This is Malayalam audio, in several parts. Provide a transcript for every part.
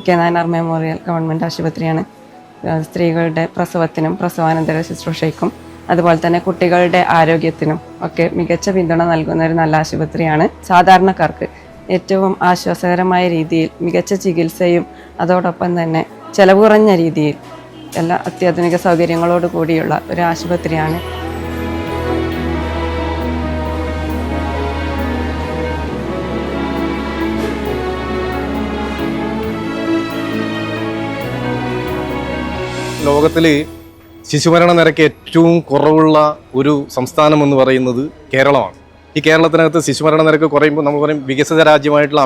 കെ നായനാർ മെമ്മോറിയൽ ഗവൺമെൻറ് ആശുപത്രിയാണ്. സ്ത്രീകളുടെ പ്രസവത്തിനും പ്രസവാനന്തര ശുശ്രൂഷയ്ക്കും അതുപോലെ തന്നെ കുട്ടികളുടെ ആരോഗ്യത്തിനും ഒക്കെ മികച്ച പിന്തുണ നൽകുന്ന ഒരു നല്ല ആശുപത്രിയാണ്. സാധാരണക്കാർക്ക് ഏറ്റവും ആശ്വാസകരമായ രീതിയിൽ മികച്ച ചികിത്സയും അതോടൊപ്പം തന്നെ ചെലവ് കുറഞ്ഞ രീതിയിൽ എല്ലാ അത്യാധുനിക സൗകര്യങ്ങളോട് കൂടിയുള്ള ഒരു ആശുപത്രിയാണ്. ലോകത്തിൽ ശിശുമരണ നിരക്ക് ഏറ്റവും കുറവുള്ള ഒരു സംസ്ഥാനം എന്ന് പറയുന്നത് കേരളമാണ്. ഈ കേരളത്തിനകത്ത് ശിശുമരണ നിരക്ക് കുറയുമ്പോൾ നമുക്ക് പറയും വികസിത രാജ്യമായിട്ടുള്ള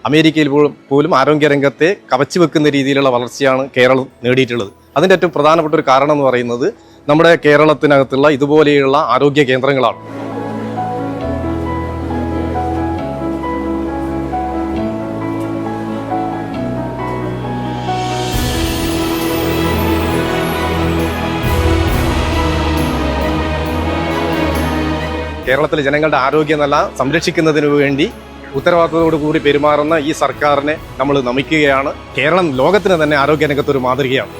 അമേരിക്കയിൽ പോലും ആരോഗ്യരംഗത്തെ കവച്ചു വെക്കുന്ന രീതിയിലുള്ള വളർച്ചയാണ് കേരളം നേടിയിട്ടുള്ളത്. അതിൻ്റെ ഏറ്റവും പ്രധാനപ്പെട്ട ഒരു കാരണം എന്ന് പറയുന്നത് നമ്മുടെ കേരളത്തിനകത്തുള്ള ഇതുപോലെയുള്ള ആരോഗ്യ കേന്ദ്രങ്ങളാണ്. കേരളത്തിലെ ജനങ്ങളുടെ ആരോഗ്യനില സംരക്ഷിക്കുന്നതിന് വേണ്ടി ഉത്തരവാദിത്തത്തോടു കൂടി പെരുമാറുന്ന ഈ സർക്കാരിനെ നമ്മൾ നമിക്കുകയാണ്. കേരളം ലോകത്തിന് തന്നെ ആരോഗ്യരംഗത്തൊരു മാതൃകയാണ്.